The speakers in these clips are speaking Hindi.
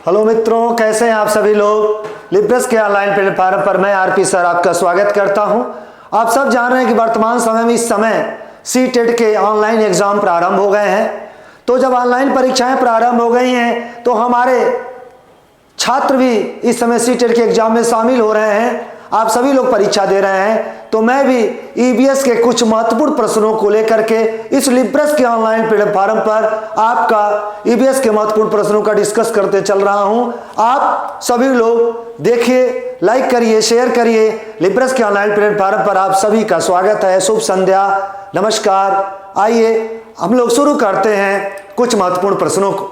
हेलो मित्रों, कैसे हैं आप सभी लोग। लिब्रस के ऑनलाइन प्लेटफॉर्म पर मैं आरपी सर आपका स्वागत करता हूं। आप सब जान रहे हैं कि वर्तमान समय में इस समय सीटेट के ऑनलाइन एग्जाम प्रारंभ हो गए हैं। तो जब ऑनलाइन परीक्षाएं प्रारंभ हो गई हैं तो हमारे छात्र भी इस समय सीटेट के एग्जाम में शामिल हो रहे हैं। आप सभी लोग परीक्षा दे रहे हैं, तो मैं भी ईबीएस के कुछ महत्वपूर्ण प्रश्नों को लेकर के इस लिब्रस के ऑनलाइन प्लेटफॉर्म पर आपका ईबीएस के महत्वपूर्ण प्रश्नों का डिस्कस करते चल रहा हूं। आप सभी लोग देखिए, लाइक करिए, शेयर करिए। लिब्रस के ऑनलाइन प्लेटफॉर्म पर आप सभी का स्वागत है। शुभ संध्या, नमस्कार। आइए हम लोग शुरू करते हैं कुछ महत्वपूर्ण प्रश्नों को।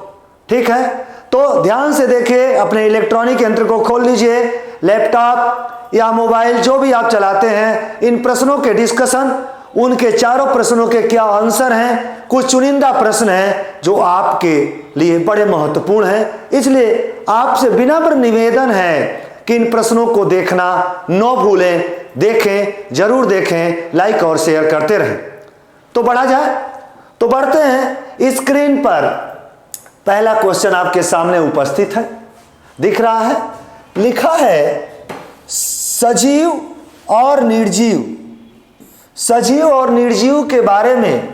ठीक है, तो ध्यान से देखिए, अपने इलेक्ट्रॉनिक यंत्र को खोल लीजिए, लैपटॉप या मोबाइल जो भी आप चलाते हैं। इन प्रश्नों के डिस्कशन, उनके चारों प्रश्नों के क्या आंसर हैं, कुछ चुनिंदा प्रश्न हैं जो आपके लिए बड़े महत्वपूर्ण हैं। इसलिए आपसे विनम्र निवेदन है कि इन प्रश्नों को देखना न भूलें। देखें, जरूर देखें, लाइक और शेयर करते रहें। तो बढ़ा जाए, तो बढ़ते हैं। स्क्रीन पर पहला क्वेश्चन आपके सामने उपस्थित है, दिख रहा है। लिखा है सजीव और निर्जीव। सजीव और निर्जीव के बारे में,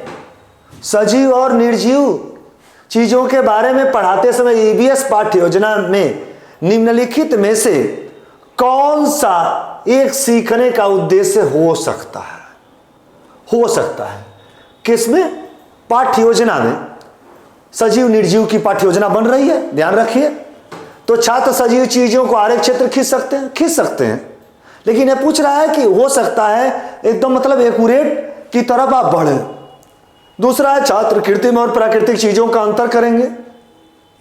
सजीव और निर्जीव चीजों के बारे में पढ़ाते समय ईबीएस पाठ्य योजना में निम्नलिखित में से कौन सा एक सीखने का उद्देश्य हो सकता है? हो सकता है किसमें? पाठ्य योजना में सजीव निर्जीव की पाठ्य योजना बन रही है, ध्यान रखिए। तो छात्र सजीव चीजों को आरेख क्षेत्र खींच सकते हैं, खींच सकते हैं, लेकिन यह पूछ रहा है कि हो सकता है एकदम मतलब एक्यूरेट की तरफ आप बढ़े। दूसरा है छात्र कृत्रिम और प्राकृतिक चीजों का अंतर करेंगे।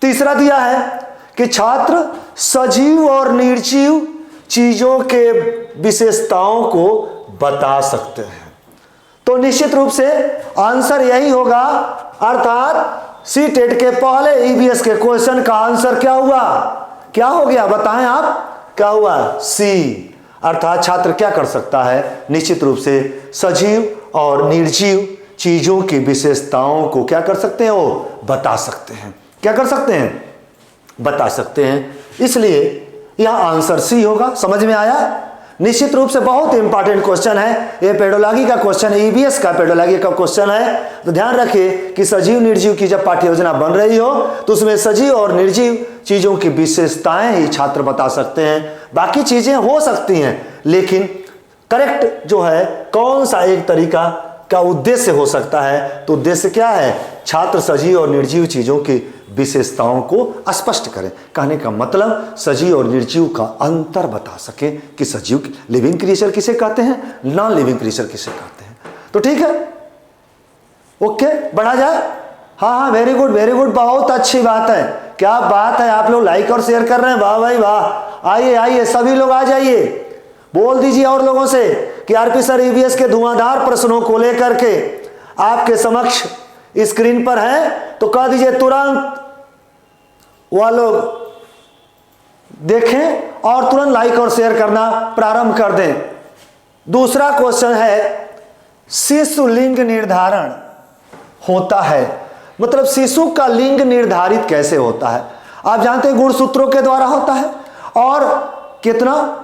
तीसरा दिया है कि छात्र सजीव और निर्जीव चीजों के विशेषताओं को बता सकते हैं। तो निश्चित रूप से आंसर यही होगा, अर्थात सीटेट के पहले ईबीएस के क्वेश्चन का आंसर क्या हुआ? क्या हो गया बताएं आप, क्या हुआ? सी। अर्थात छात्र क्या कर सकता है? निश्चित रूप से सजीव और निर्जीव चीजों की विशेषताओं को क्या कर सकते हैं? वो बता सकते हैं। क्या कर सकते हैं? बता सकते हैं। इसलिए यह आंसर सी होगा। समझ में आया? निश्चित रूप से बहुत इंपॉर्टेंट क्वेश्चन है ये, पेडोलॉजी का क्वेश्चन है, ईबीएस का पेडोलॉजी का क्वेश्चन है। तो ध्यान रखिए कि सजीव निर्जीव की जब पाठ्य योजना बन रही हो तो उसमें सजीव और निर्जीव चीजों की विशेषताएं ही छात्र बता सकते हैं। बाकी चीजें हो सकती हैं, लेकिन करेक्ट जो है कौन सा एक तरीका का उद्देश्य हो सकता है, तो उद्देश्य क्या है? छात्र सजीव और निर्जीव चीजों की विशेषताओं को स्पष्ट करें। कहने का मतलब सजीव और निर्जीव का अंतर बता सके कि सजीव लिविंग क्रिएचर किसे कहते हैं, नॉन लिविंग क्रिएचर किसे कहते हैं। तो ठीक है, ओके, बढ़ा जाए। हाँ, वेरी गुड, वेरी गुड, बहुत अच्छी बात है। क्या बात है, आप लोग लाइक और शेयर कर रहे हैं, वाह भाई वाह। आइए आइए, सभी लोग आ जाइए, बोल दीजिए और लोगों से कि आरपी सर ईबीएस के धुआंधार प्रश्नों को लेकर के आपके समक्ष स्क्रीन पर है। तो कह दीजिए तुरंत वह लोग देखें और तुरंत लाइक और शेयर करना प्रारंभ कर दें। दूसरा क्वेश्चन है शिशु लिंग निर्धारण होता है, मतलब शिशु का लिंग निर्धारित कैसे होता है? आप जानते हैं गुणसूत्रों के द्वारा होता है। और कितना?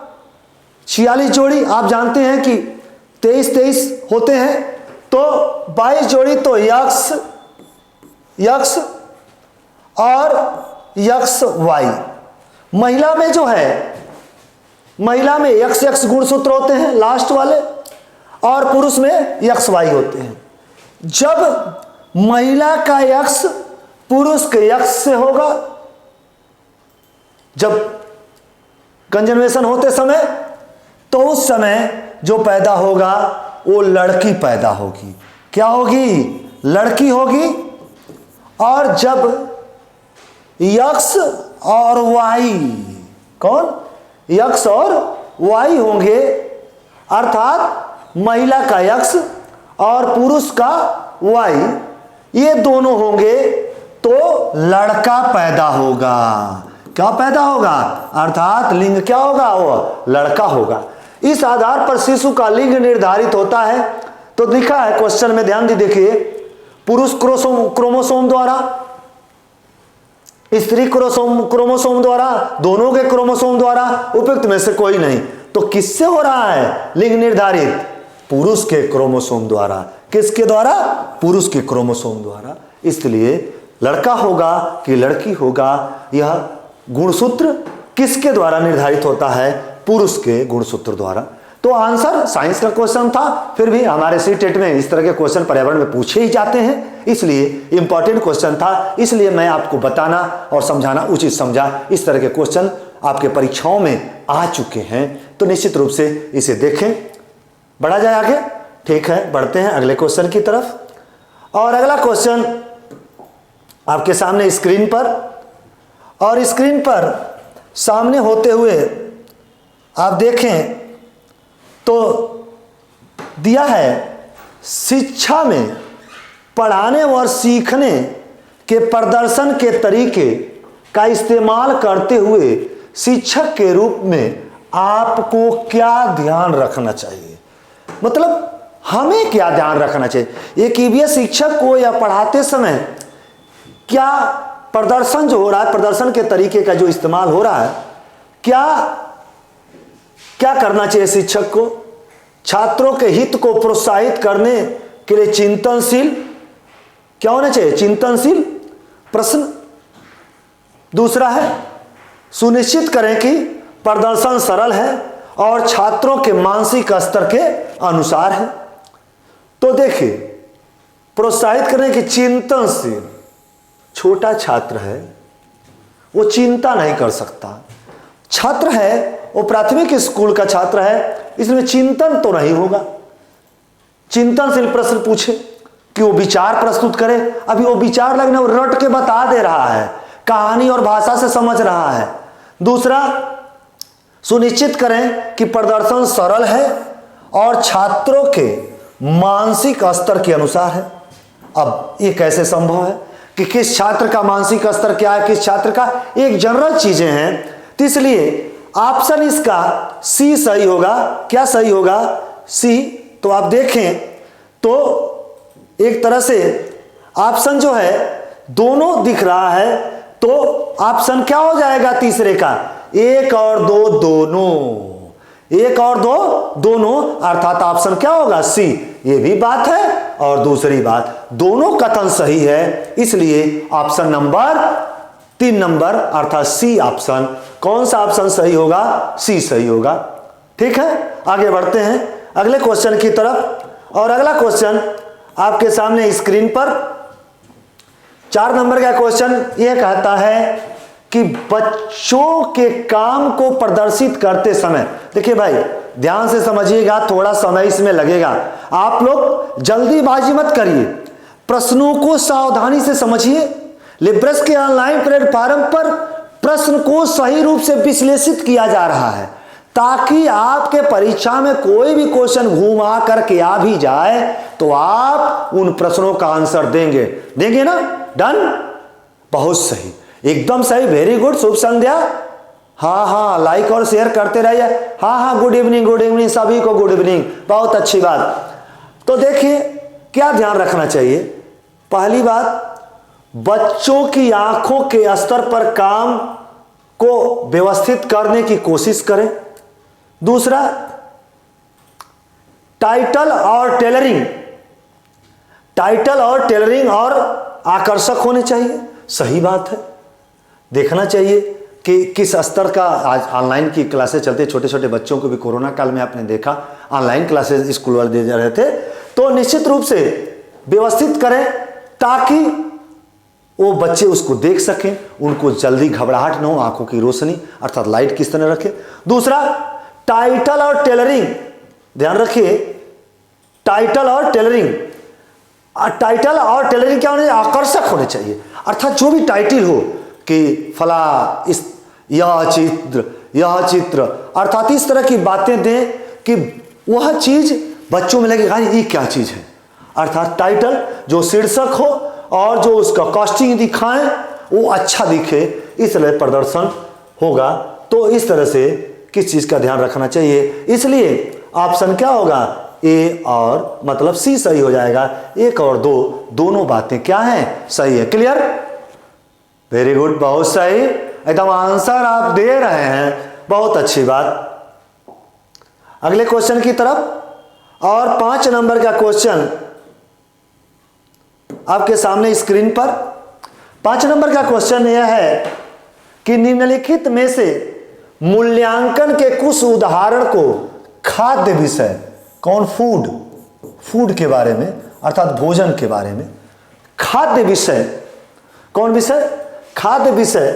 46 जोड़ी। आप जानते हैं कि 23 होते हैं, तो 22 जोड़ी तो यक्स और यक्स वाई। महिला में जो है, महिला में यक्स गुणसूत्र होते हैं लास्ट वाले, और पुरुष में यक्स वाई होते हैं। जब महिला का यक्स पुरुष के यक्स से होगा, जब कंजन्वेशन होते समय, तो उस समय जो पैदा होगा वो लड़की पैदा होगी। क्या होगी? लड़की होगी। और जब यक्स और वाई, कौन? यक्स और वाई होंगे, अर्थात महिला का यक्स और पुरुष का वाई, ये दोनों होंगे तो लड़का पैदा होगा। क्या पैदा होगा? अर्थात लिंग क्या होगा? वो लड़का होगा। इस आधार पर शिशु का लिंग निर्धारित होता है। तो लिखा है क्वेश्चन में, ध्यान दी देखिए, पुरुष क्रोमोसोम द्वारा स्त्री क्रोमोसोम द्वारा, दोनों के क्रोमोसोम द्वारा, उपयुक्त में से कोई नहीं। तो किससे हो रहा है लिंग निर्धारित? पुरुष के क्रोमोसोम द्वारा। किसके द्वारा? पुरुष के क्रोमोसोम द्वारा। इसलिए लड़का होगा कि लड़की होगा, यह गुणसूत्र किसके द्वारा निर्धारित होता है? पुरुष के गुणसूत्र द्वारा। तो आंसर साइंस का क्वेश्चन था, फिर भी हमारे सीटेट में इस तरह के क्वेश्चन पर्यावरण में पूछे ही जाते हैं, इसलिए इंपॉर्टेंट क्वेश्चन था, इसलिए मैं आपको बताना और समझाना उचित समझा। इस तरह के क्वेश्चन आपके परीक्षाओं में आ चुके हैं, तो निश्चित रूप से इसे देखें। बढ़ा जाए आगे? ठीक है, बढ़ते हैं अगले क्वेश्चन की तरफ। और अगला क्वेश्चन आपके सामने स्क्रीन पर, और स्क्रीन पर सामने होते हुए आप देखें तो दिया है, शिक्षा में पढ़ाने और सीखने के प्रदर्शन के तरीके का इस्तेमाल करते हुए शिक्षक के रूप में आपको क्या ध्यान रखना चाहिए? मतलब हमें क्या ध्यान रखना चाहिए? एक ईवीएस शिक्षक को या पढ़ाते समय क्या प्रदर्शन जो हो रहा है, प्रदर्शन के तरीके का जो इस्तेमाल हो रहा है, क्या करना चाहिए शिक्षक को? छात्रों के हित को प्रोत्साहित करने के लिए चिंतनशील क्या होना चाहिए? चिंतनशील प्रश्न। दूसरा है, सुनिश्चित करें कि प्रदर्शन सरल है और छात्रों के मानसिक स्तर के अनुसार है। तो देखिए, प्रोत्साहित करें कि चिंतनशील, छोटा छात्र है, वो चिंता नहीं कर सकता। छात्र है, वो प्राथमिक स्कूल का छात्र है, इसमें चिंतन तो नहीं होगा। चिंतनशील प्रश्न पूछे कि वो विचार प्रस्तुत करे, अभी वो विचार लगने वो रट के बता दे रहा है, कहानी और भाषा से समझ रहा है। दूसरा, सुनिश्चित करें कि प्रदर्शन सरल है और छात्रों के मानसिक स्तर के अनुसार है। अब ये कैसे संभव है कि किस छात्र का मानसिक स्तर क्या है, किस छात्र का, एक जनरल चीजें हैं, तो इसलिए ऑप्शन इसका सी सही होगा। क्या सही होगा? सी। तो आप देखें तो एक तरह से ऑप्शन जो है दोनों दिख रहा है, तो ऑप्शन क्या हो जाएगा तीसरे का? 1 और 2 दोनों। 1 और 2 दोनों, अर्थात ऑप्शन क्या होगा? सी। ये भी बात है और दूसरी बात, दोनों कथन सही है, इसलिए ऑप्शन नंबर 3 नंबर अर्थात सी ऑप्शन। कौन सा ऑप्शन सही होगा? सी सही होगा। ठीक है, आगे बढ़ते हैं अगले क्वेश्चन की तरफ। और अगला क्वेश्चन आपके सामने स्क्रीन पर 4 नंबर का क्वेश्चन यह कहता है कि बच्चों के काम को प्रदर्शित करते समय, देखिए भाई ध्यान से समझिएगा, थोड़ा समय इसमें लगेगा, आप लोग जल्दीबाजी मत करिए, प्रश्नों को सावधानी से समझिए। लिब्रस के ऑनलाइन प्लेटफॉर्म पर प्रश्न को सही रूप से विश्लेषित किया जा रहा है, ताकि आपके परीक्षा में कोई भी क्वेश्चन घुमा करके आ भी जाए तो आप उन प्रश्नों का आंसर देंगे ना? डन, बहुत सही, एकदम सही, वेरी गुड, शुभ संध्या। हाँ, लाइक और शेयर करते रहिए। हाँ, गुड इवनिंग, सभी को गुड इवनिंग, बहुत अच्छी बात। तो देखिए क्या ध्यान रखना चाहिए। पहली बात, बच्चों की आंखों के स्तर पर काम को व्यवस्थित करने की कोशिश करें। दूसरा, टाइटल और टेलरिंग और आकर्षक होने चाहिए। सही बात है, देखना चाहिए कि किस स्तर का। आज ऑनलाइन की क्लासेस चलते, छोटे छोटे बच्चों को भी कोरोना काल में आपने देखा ऑनलाइन क्लासेस स्कूल वाले दे जा रहे थे, तो निश्चित रूप से व्यवस्थित करें ताकि वो बच्चे उसको देख सकें, उनको जल्दी घबराहट न हो, आंखों की रोशनी अर्थात लाइट किस तरह रखें। दूसरा, टाइटल और टेलरिंग, ध्यान रखिए, टाइटल और टेलरिंग क्या होने चाहिए? आकर्षक होने चाहिए। अर्थात जो भी टाइटल हो कि फला इस यह चित्र अर्थात इस तरह की बातें दें कि वह चीज बच्चों में लगे ये क्या चीज है। अर्थात टाइटल जो शीर्षक हो और जो उसका कॉस्टिंग दिखाएं वो अच्छा दिखे, इस तरह प्रदर्शन होगा। तो इस तरह से किस चीज का ध्यान रखना चाहिए, इसलिए ऑप्शन क्या होगा? ए और मतलब सी सही हो जाएगा। 1 और 2 दोनों बातें क्या हैं? सही है। क्लियर? वेरी गुड, बहुत सही, एकदम आंसर आप दे रहे हैं, बहुत अच्छी बात। अगले क्वेश्चन की तरफ, और 5 नंबर का क्वेश्चन आपके सामने स्क्रीन पर। 5 नंबर का क्वेश्चन यह है कि निम्नलिखित में से मूल्यांकन के कुछ उदाहरण को खाद्य विषय, कौन, फूड के बारे में, अर्थात भोजन के बारे में, खाद्य विषय, कौन विषय, खाद्य विषय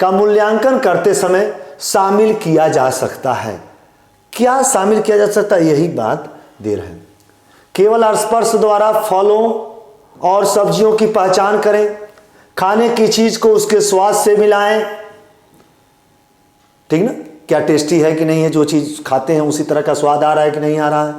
का मूल्यांकन करते समय शामिल किया जा सकता है। क्या शामिल किया जा सकता है, यही बात दे रहे हैं। केवल स्पर्श द्वारा फलों और सब्जियों की पहचान करें, खाने की चीज को उसके स्वाद से मिलाएं, ठीक ना, क्या टेस्टी है कि नहीं है, जो चीज खाते हैं उसी तरह का स्वाद आ रहा है कि नहीं आ रहा है।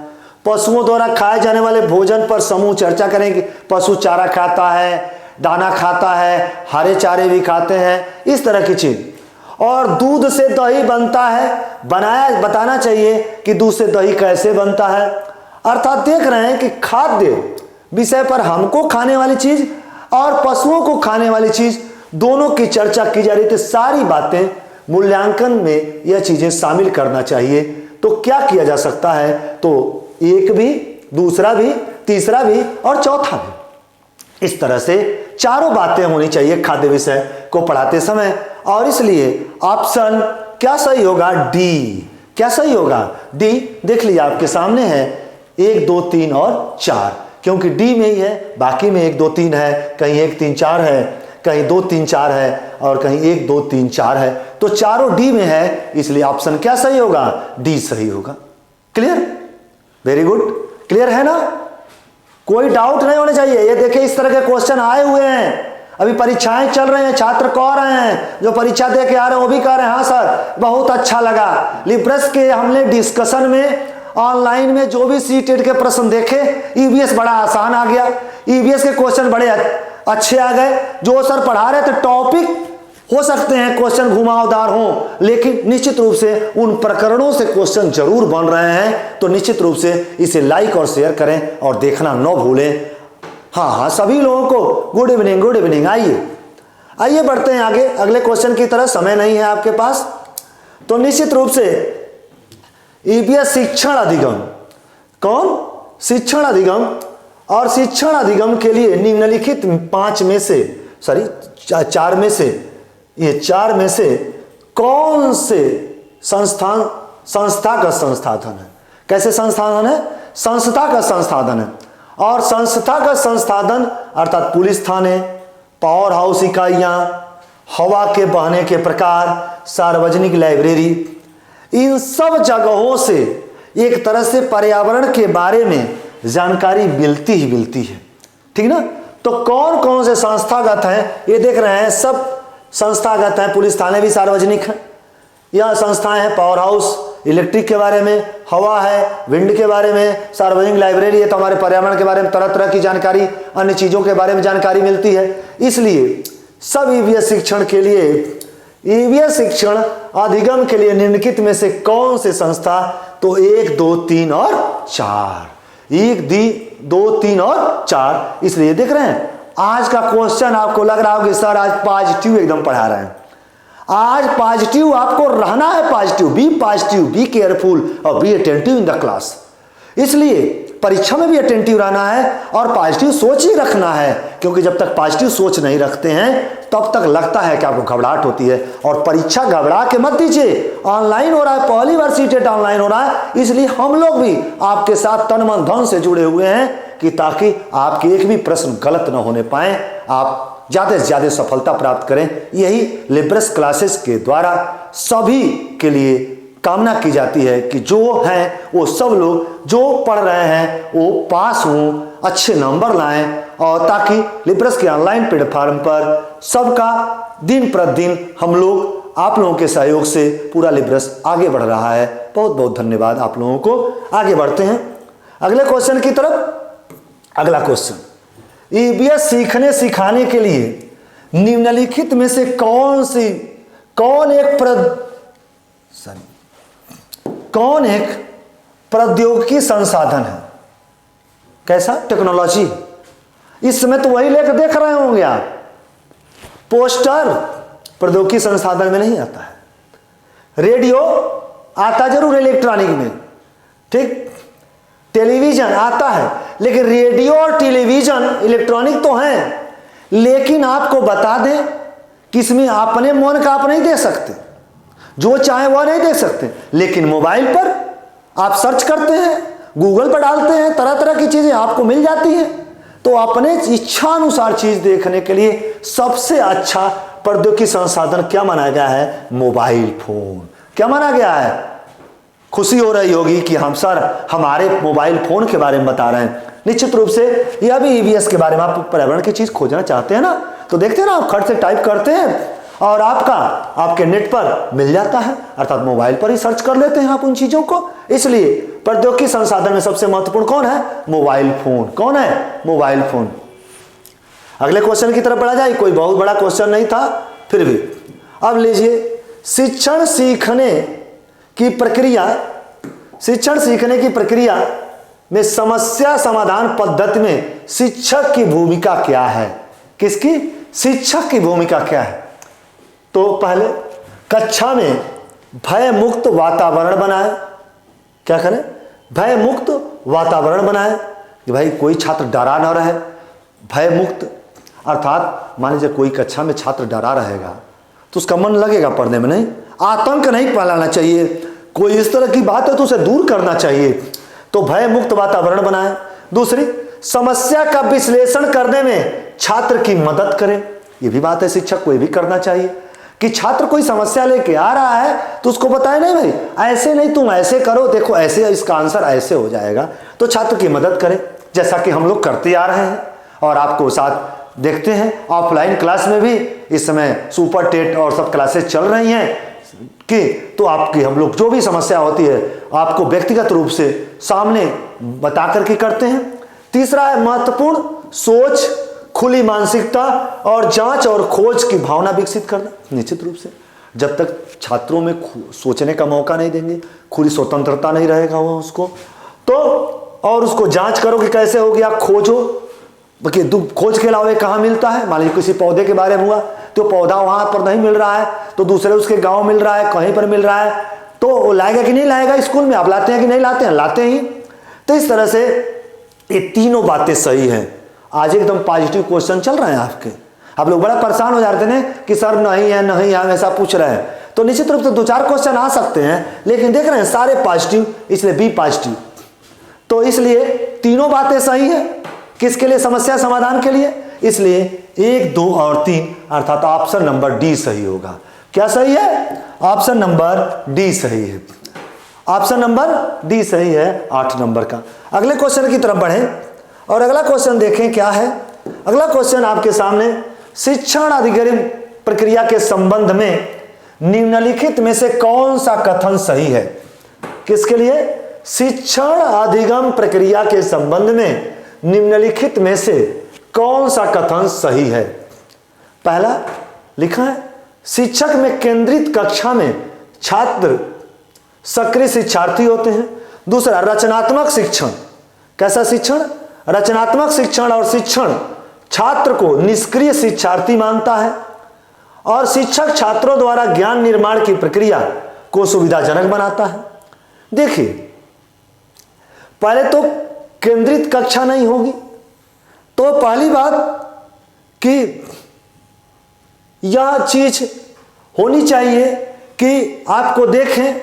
पशुओं द्वारा खाए जाने वाले भोजन पर समूह चर्चा करें कि पशु चारा खाता है, दाना खाता है, हरे चारे भी खाते हैं, इस तरह की चीज। और दूध से दही बनता है, बताना चाहिए कि दूध से दही कैसे बनता है। अर्थात देख रहे हैं कि खाद्य विषय पर हमको खाने वाली चीज और पशुओं को खाने वाली चीज दोनों की चर्चा की जा रही थी। सारी बातें मूल्यांकन में यह चीजें शामिल करना चाहिए। तो क्या किया जा सकता है, तो एक भी, दूसरा भी, तीसरा भी और चौथा भी, इस तरह से चारों बातें होनी चाहिए खाद्य विषय को पढ़ाते समय। और इसलिए ऑप्शन क्या सही होगा, डी। क्या सही होगा, डी। देख लीजिए आपके सामने है 1 2 3 और 4, क्योंकि डी में ही है, बाकी में 1 2 3 है, कहीं 1 3 4 है, कहीं 2 3 4 है और कहीं 1 2 3 4 है, तो चारों डी में है, इसलिए ऑप्शन क्या सही होगा, डी सही होगा। क्लियर, वेरी गुड, क्लियर है ना, कोई डाउट नहीं होने चाहिए। ये देखिए इस तरह के क्वेश्चन आए हुए हैं, अभी परीक्षाएं चल रहे हैं, छात्र कह रहे हैं, जो परीक्षा दे के आ रहे हैं वो भी कह रहे हैं हाँ सर बहुत अच्छा लगा। लिब्रस के हमने डिस्कशन में ऑनलाइन में जो भी सीटेट के प्रश्न देखे, ईवीएस बड़ा आसान आ गया, ईवीएस के क्वेश्चन बड़े अच्छे आ गए। जो सर पढ़ा रहे थे टॉपिक, हो सकते हैं क्वेश्चन घुमावदार हो, लेकिन निश्चित रूप से उन प्रकरणों से क्वेश्चन जरूर बन रहे हैं। तो निश्चित रूप से इसे लाइक और शेयर करें और देखना न भूलें। हाँ, सभी लोगों को गुड इवनिंग, गुड इवनिंग। आइए बढ़ते हैं आगे अगले क्वेश्चन की तरफ, समय नहीं है आपके पास। तो निश्चित रूप से ईवीएस शिक्षण अधिगम, कौन, शिक्षण अधिगम, और शिक्षण अधिगम के लिए निम्नलिखित 4 में से कौन से संस्था का संस्थान है। कैसे संस्थान है, संस्था का संस्थान है। और संस्था का संस्थान अर्थात पुलिस थाने, पावर हाउस इकाइयां, हवा के बहने के प्रकार, सार्वजनिक लाइब्रेरी, इन सब जगहों से एक तरह से पर्यावरण के बारे में जानकारी मिलती ही मिलती है, ठीक ना। तो कौन कौन से संस्थागत हैं ये देख रहे हैं, सब संस्थागत हैं। पुलिस थाने भी सार्वजनिक है, यह संस्थाएं हैं। पावर हाउस इलेक्ट्रिक के बारे में, हवा है विंड के बारे में, सार्वजनिक लाइब्रेरी है तो हमारे पर्यावरण के बारे में तरह तरह की जानकारी, अन्य चीज़ों के बारे में जानकारी मिलती है। इसलिए सब ईवीएस शिक्षण के लिए, ईवीएस शिक्षण अधिगम के लिए निम्नलिखित में से कौन से संस्था, तो 1 2 3 और 4, 1 2 3 और 4। इसलिए देख रहे हैं आज का क्वेश्चन आपको लग रहा होगा कि सर आज पॉजिटिव एकदम पढ़ा रहे हैं। आज पॉजिटिव आपको रहना है, पॉजिटिव, बी केयरफुल और be attentive in the class. इसलिए परीक्षा में भी अटेंटिव रहना है और पॉजिटिव सोच ही रखना है, क्योंकि जब तक पॉजिटिव सोच नहीं रखते हैं तब तक लगता है कि आपको घबराहट होती है। और परीक्षा घबरा के मत दीजिए, ऑनलाइन हो रहा है, पहली बार सीटेट ऑनलाइन हो रहा है, इसलिए हम लोग भी आपके साथ तन मन धन से जुड़े हुए हैं कि ताकि आपके एक भी प्रश्न गलत न होने पाए, आप ज़्यादा से ज़्यादा सफलता प्राप्त करें। यही लिब्रस क्लासेस के द्वारा सभी के लिए कामना की जाती है कि जो हैं वो सब लोग जो पढ़ रहे हैं वो पास हों, अच्छे नंबर लाएं, और ताकि लिब्रस के ऑनलाइन प्लेटफॉर्म पर सबका दिन प्रतिदिन हम लोग आप लोगों के सहयोग से पूरा लिब्रस आगे बढ़ रहा है। बहुत बहुत धन्यवाद आप लोगों को। आगे बढ़ते हैं अगले क्वेश्चन की तरफ। अगला क्वेश्चन, ईवीएस सीखने सिखाने के लिए निम्नलिखित में से कौन एक प्रौद्योगिकी संसाधन है। कैसा, टेक्नोलॉजी। इस समय तो वही लेकर देख रहे होंगे आप, पोस्टर प्रौद्योगिकी संसाधन में नहीं आता है। रेडियो आता जरूर इलेक्ट्रॉनिक में, ठीक। टेलीविजन आता है, लेकिन रेडियो और टेलीविजन इलेक्ट्रॉनिक तो हैं, लेकिन आपको बता दें कि इसमें अपने मन का आप नहीं देख सकते, जो चाहे वह नहीं देख सकते। लेकिन मोबाइल पर आप सर्च करते हैं, गूगल पर डालते हैं, तरह तरह की चीजें आपको मिल जाती हैं। तो अपने इच्छा अनुसार चीज देखने के लिए सबसे अच्छा प्रौद्योगिकी संसाधन क्या माना गया है? Mobile phone. क्या माना गया है? खुशी हो रही होगी कि हम सर हमारे मोबाइल फोन के बारे में बता रहे हैं। निश्चित रूप से यह भी ईवीएस के बारे में, आप पर्यावरण की चीज खोजना चाहते हैं ना, तो देखते हैं ना, आप खट से टाइप करते हैं और आपके नेट पर मिल जाता है, अर्थात मोबाइल पर ही सर्च कर लेते हैं आप उन चीजों को। इसलिए प्रौद्योगिकी संसाधन में सबसे महत्वपूर्ण कौन है? Mobile phone. कौन है? Mobile phone. अगले क्वेश्चन की तरफ बढ़ा जाए। कोई बहुत बड़ा क्वेश्चन नहीं था, फिर भी अब लीजिए, शिक्षण सीखने की प्रक्रिया में समस्या समाधान पद्धति में शिक्षक की भूमिका क्या है? किसकी? शिक्षक की भूमिका क्या है? तो पहले कक्षा में भय मुक्त वातावरण बनाए। क्या करें? भय मुक्त वातावरण बनाए कि भाई कोई छात्र डरा न रहे। भय मुक्त अर्थात मान लीजिए कोई कक्षा में छात्र डरा रहेगा तो उसका मन लगेगा पढ़ने में, नहीं। आतंक नहीं फैलाना चाहिए, कोई इस तरह की बात है तो उसे दूर करना चाहिए। तो भय मुक्त वातावरण बनाए। दूसरी, समस्या का विश्लेषण करने में छात्र की मदद करें। ये भी बात है, शिक्षक को ये भी करना चाहिए कि छात्र कोई समस्या लेके आ रहा है तो उसको बताए, नहीं भाई ऐसे नहीं, तुम ऐसे करो, देखो ऐसे इसका आंसर ऐसे हो जाएगा। तो छात्र की मदद करें, जैसा कि हम लोग करते आ रहे हैं और आपको साथ देखते हैं। ऑफलाइन क्लास में भी इस समय सुपर टेट और सब क्लासेस चल रही हैं कि तो आपकी हम लोग जो भी समस्या होती है आपको व्यक्तिगत रूप से सामने बता करके करते हैं। तीसरा है महत्वपूर्ण सोच, खुली मानसिकता और जांच और खोज की भावना विकसित करना। निश्चित रूप से जब तक छात्रों में सोचने का मौका नहीं देंगे, खुली स्वतंत्रता नहीं रहेगा वो उसको, तो और उसको जांच करो कि कैसे हो गया, खोजो। खोज के अलावा कहाँ मिलता है? मान लीजिए किसी पौधे के बारे में हुआ तो पौधा वहां पर नहीं मिल रहा है तो दूसरे उसके गांव मिल रहा है, कहीं पर मिल रहा है, तो वो लाएगा कि नहीं लाएगा? स्कूल में आप लाते हैं कि नहीं लाते हैं? लाते ही। तो इस तरह से ये तीनों बातें सही हैं। आज एकदम पॉजिटिव क्वेश्चन चल रहे हैं आपके। आप लोग बड़ा परेशान हो जाते हैं कि सर नहीं है नहीं है ऐसा पूछ रहे हैं, तो निश्चित रूप से 2-4 क्वेश्चन आ सकते हैं, लेकिन देख रहे हैं सारे पॉजिटिव, इसलिए बी पॉजिटिव। तो इसलिए तीनों बातें सही है। किसके लिए? समस्या समाधान के लिए। इसलिए 1, 2 और 3 अर्थात ऑप्शन नंबर डी सही होगा। क्या सही है? ऑप्शन नंबर डी सही है। ऑप्शन नंबर डी सही है 8 नंबर का। अगले क्वेश्चन की तरफ बढ़ें और अगला क्वेश्चन देखें क्या है। अगला क्वेश्चन आपके सामने, शिक्षण अधिगम प्रक्रिया के संबंध में निम्नलिखित में से कौन सा कथन सही है? किसके लिए? शिक्षण अधिगम प्रक्रिया के संबंध में निम्नलिखित में से कौन सा कथन सही है? पहला लिखा है, शिक्षक में केंद्रित कक्षा में छात्र सक्रिय शिक्षार्थी होते हैं। दूसरा, रचनात्मक शिक्षण। कैसा शिक्षण? रचनात्मक शिक्षण और शिक्षण छात्र को निष्क्रिय शिक्षार्थी मानता है और शिक्षक छात्रों द्वारा ज्ञान निर्माण की प्रक्रिया को सुविधाजनक बनाता है। देखिए, पहले तो केंद्रित कक्षा नहीं होगी, तो पहली बात कि यह चीज होनी चाहिए कि आपको देखें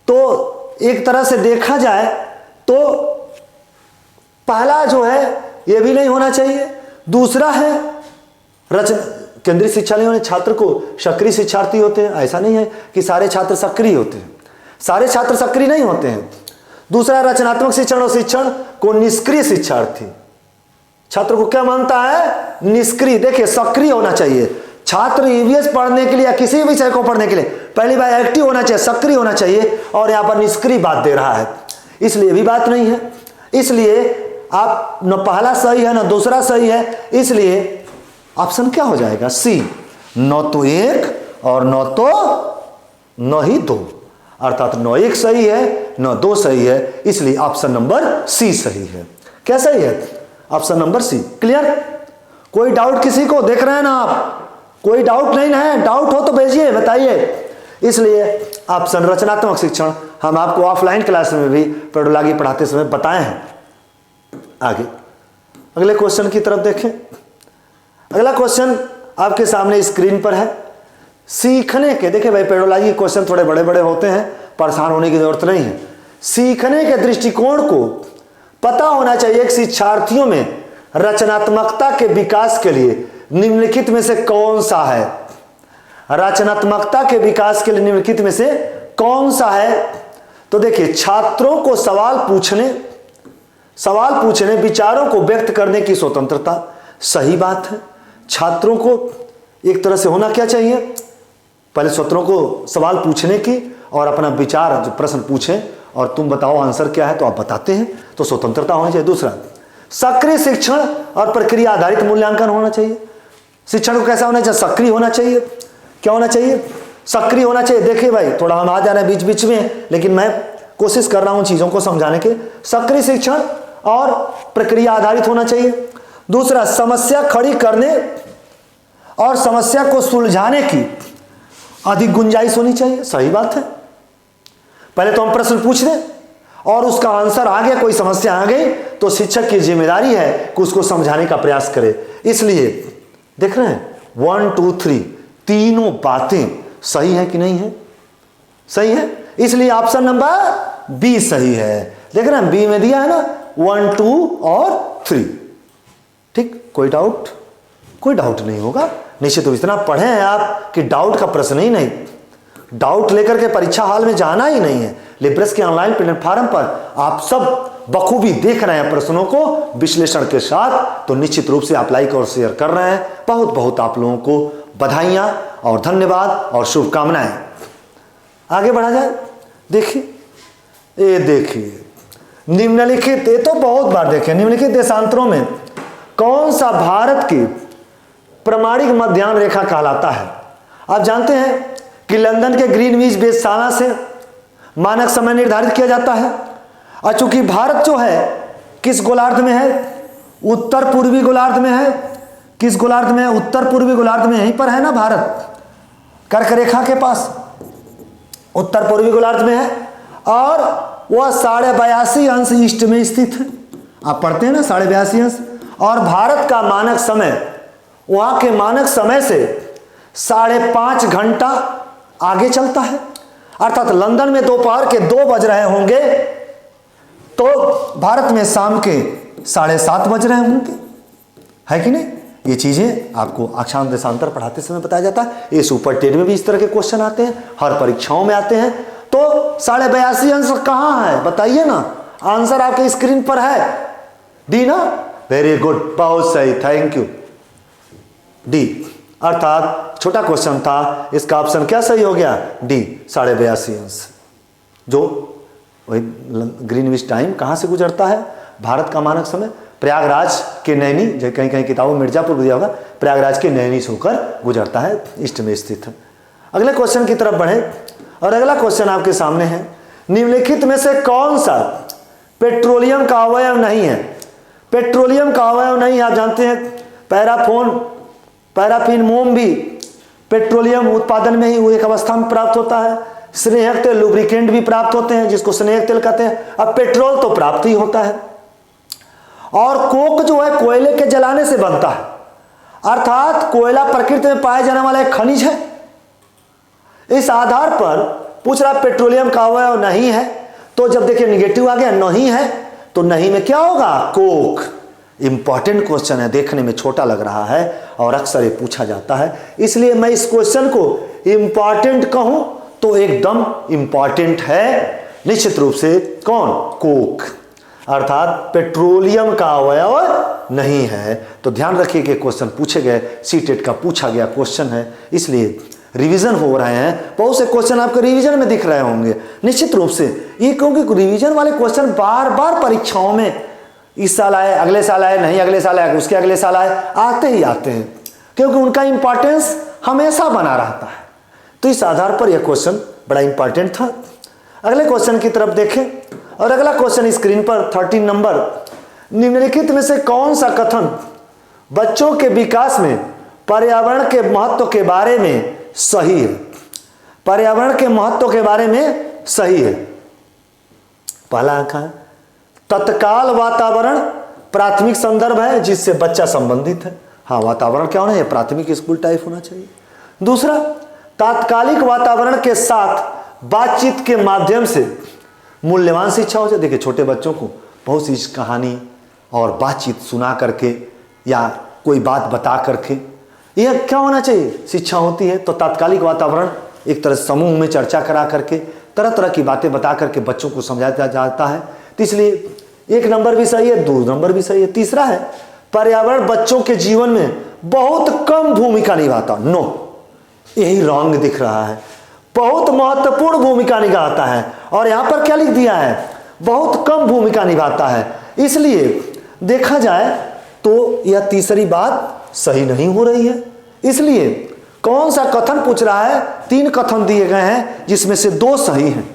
तो एक तरह से देखा जाए तो पहला जो है यह भी नहीं होना चाहिए। दूसरा है केंद्रीय शिक्षा नहीं होने, छात्र को सक्रिय शिक्षार्थी होते हैं। ऐसा नहीं है कि सारे छात्र सक्रिय होते हैं, सारे छात्र सक्रिय नहीं होते हैं। दूसरा, रचनात्मक शिक्षण और शिक्षण को निष्क्रिय शिक्षार्थी। छात्र को क्या मानता है? निष्क्रिय। देखिए, सक्रिय होना चाहिए छात्र ईवीएस पढ़ने के लिए या किसी विषय को पढ़ने के लिए पहली बार एक्टिव होना चाहिए, सक्रिय होना चाहिए, और यहां पर निष्क्रिय बात दे रहा है, इसलिए भी बात नहीं है। इसलिए आप न पहला सही है न दूसरा सही है, इसलिए ऑप्शन क्या हो जाएगा? सी। न तो 1 और न ही 2, अर्थात न 1 सही है न 2 सही है, इसलिए ऑप्शन नंबर सी सही है। क्या सही है? Option number C. क्लियर? कोई डाउट किसी को? देख रहे हैं ना आप कोई डाउट नहीं है? डाउट हो तो भेजिए, बताइए। इसलिए आप संरचनात्मक शिक्षण हम आपको ऑफलाइन क्लास में भी पेडोलॉजी पढ़ाते समय बताए हैं। आगे अगले क्वेश्चन की तरफ देखें। अगला क्वेश्चन आपके सामने स्क्रीन पर है। सीखने के, देखिए भाई पेडोलॉजी के क्वेश्चन थोड़े बड़े बड़े होते हैं, परेशान होने की जरूरत नहीं है। सीखने के दृष्टिकोण को पता होना चाहिए कि शिक्षार्थियों में रचनात्मकता के विकास के लिए निम्नलिखित में से कौन सा है? रचनात्मकता के विकास के लिए निम्नलिखित में से कौन सा है? तो देखिए, छात्रों को सवाल पूछने, विचारों को व्यक्त करने की स्वतंत्रता, सही बात है। छात्रों को एक तरह से होना क्या चाहिए? पहले छात्रों को सवाल पूछने की और अपना विचार, जो प्रश्न पूछें और तुम बताओ आंसर क्या है, तो आप बताते हैं, तो स्वतंत्रता होनी चाहिए। दूसरा, सक्रिय शिक्षण और प्रक्रिया आधारित मूल्यांकन होना चाहिए। शिक्षण को कैसा होना चाहिए? सक्रिय होना चाहिए। क्या होना चाहिए? सक्रिय होना चाहिए। देखिए भाई, थोड़ा हम आ जा रहे हैं बीच बीच में, लेकिन मैं कोशिश कर रहा हूं चीजों को समझाने के। सक्रिय शिक्षण और प्रक्रिया आधारित होना चाहिए। दूसरा, समस्या खड़ी करने और समस्या को सुलझाने की अधिक गुंजाइश होनी चाहिए। सही बात है। पहले तो हम प्रश्न पूछ दें और उसका आंसर आ गया, कोई समस्या आ गई, तो शिक्षक की जिम्मेदारी है कि उसको समझाने का प्रयास करे। इसलिए देख रहे हैं 1 2 3 तीनों बातें सही है कि नहीं है? सही है। इसलिए ऑप्शन नंबर बी सही है। देख रहे हैं बी में दिया है ना 1 2 और 3। ठीक, कोई डाउट? कोई डाउट नहीं होगा। निश्चित रूप इतना पढ़े हैं आप कि डाउट का प्रश्न ही नहीं। डाउट लेकर के परीक्षा हॉल में जाना ही नहीं है। लिब्रस के ऑनलाइन प्लेटफॉर्म पर आप सब बखूबी देख रहे हैं प्रश्नों को विश्लेषण के साथ, तो निश्चित रूप से आप लाइक और शेयर कर रहे हैं। बहुत बहुत आप लोगों को बधाइयां और धन्यवाद और शुभकामनाएं। आगे बढ़ा जाए। देखिए, ये देखिए निम्नलिखित, ये तो बहुत बार देखे, निम्नलिखित देशांतरों में कौन सा भारत की प्रमाणिक मध्याह्न रेखा कहलाता है? आप जानते हैं कि लंदन के ग्रीनविच वेधशाला से मानक समय निर्धारित किया जाता है। और चूंकि भारत जो है किस गोलार्ध में है? उत्तर पूर्वी गोलार्ध में है। किस गोलार्ध में है? उत्तर पूर्वी गोलार्ध में, यहीं पर है ना भारत, कर्क रेखा के पास उत्तर पूर्वी गोलार्ध में है। और वह 82.5 ईस्ट में स्थित है। आप पढ़ते हैं ना 82.5 अंश। और भारत का मानक समय वहां के मानक समय से 5.5 घंटा आगे चलता है। अर्थात लंदन में दोपहर के 2 बज रहे होंगे तो भारत में शाम के 7:30 बज रहे होंगे, है कि नहीं? ये चीजें आपको अक्षांश देशांतर पढ़ाते समय बताया जाता है। ये सुपर टेट में भी इस तरह के क्वेश्चन आते हैं, हर परीक्षाओं में आते हैं। तो 82.5 अंश कहां है बताइए ना? आंसर आपके स्क्रीन पर है, डी ना? वेरी गुड, बहुत सही, थैंक यू, डी। अर्थात छोटा क्वेश्चन था, इसका ऑप्शन क्या सही हो गया? डी, 82.5 अंश। जो वही ग्रीनविच टाइम कहां से गुजरता है? भारत का मानक समय प्रयागराज के नैनी, जो कहीं कहीं किताबों में मिर्जापुर दिया होगा, प्रयागराज के नैनी से होकर गुजरता है, ईस्ट में स्थित है। अगले क्वेश्चन की तरफ बढ़े और अगला क्वेश्चन आपके सामने है, निम्नलिखित में से कौन सा पेट्रोलियम का अवयव नहीं है? पेट्रोलियम का अवयव नहीं, आप जानते हैं पैराफिन मोम भी पेट्रोलियम उत्पादन में ही एक अवस्था में प्राप्त होता है। स्नेहक तेल, लुब्रिकेंट भी प्राप्त होते हैं जिसको स्नेहक तेल कहते हैं। अब पेट्रोल तो प्राप्त ही होता है। और कोक जो है कोयले के जलाने से बनता है, अर्थात कोयला प्रकृति में पाए जाने वाला एक खनिज है। इस आधार पर पूछ रहा पेट्रोलियम का अवयव नहीं है, तो जब देखिए निगेटिव आ गया, नहीं है, तो नहीं में क्या होगा? कोक। इंपॉर्टेंट क्वेश्चन है, देखने में छोटा लग रहा है और अक्सर ये पूछा जाता है, इसलिए मैं इस क्वेश्चन को इंपॉर्टेंट कहूं तो एकदम इंपॉर्टेंट है निश्चित रूप से। कौन? कोक। अर्थात पेट्रोलियम का अवयव नहीं है। तो ध्यान रखिए कि क्वेश्चन पूछे गए, सीटेट का पूछा गया क्वेश्चन है, इसलिए रिवीजन हो रहे हैं। बहुत से क्वेश्चन आपको रिवीजन में दिख रहे होंगे निश्चित रूप से, ये क्योंकि रिवीजन वाले क्वेश्चन बार बार परीक्षाओं में इस साल आए, अगले साल आए, नहीं अगले साल आए, उसके अगले साल आए, आते ही आते हैं, क्योंकि उनका इंपॉर्टेंस हमेशा बना रहता है। तो इस आधार पर यह क्वेश्चन बड़ा इंपॉर्टेंट था। अगले क्वेश्चन की तरफ देखें और अगला क्वेश्चन स्क्रीन पर 13 नंबर, निम्नलिखित में से कौन सा कथन बच्चों के विकास में पर्यावरण के महत्व के बारे में सही है। पर्यावरण के महत्व के बारे में सही है। पहला अंक है तत्काल वातावरण प्राथमिक संदर्भ है जिससे बच्चा संबंधित है। हाँ, वातावरण क्या होना है? प्राथमिक स्कूल टाइप होना चाहिए। दूसरा, तात्कालिक वातावरण के साथ बातचीत के माध्यम से मूल्यवान शिक्षा हो जाए। देखिए, छोटे बच्चों को बहुत सी कहानी और बातचीत सुना करके या कोई बात बता करके, यह क्या होना चाहिए? शिक्षा होती है। तो तात्कालिक वातावरण एक तरह समूह में चर्चा करा करके तरह तरह की बातें बता करके बच्चों को समझाया जाता है। तो इसलिए 1 नंबर भी सही है, 2 नंबर भी सही है। तीसरा है पर्यावरण बच्चों के जीवन में बहुत कम भूमिका निभाता। नो, यही रॉन्ग दिख रहा है। बहुत महत्वपूर्ण भूमिका निभाता है। और यहां पर क्या लिख दिया है? बहुत कम भूमिका निभाता है। इसलिए देखा जाए तो यह तीसरी बात सही नहीं हो रही है। इसलिए कौन सा कथन पूछ रहा है? 3 कथन दिए गए हैं जिसमें से 2 सही हैं।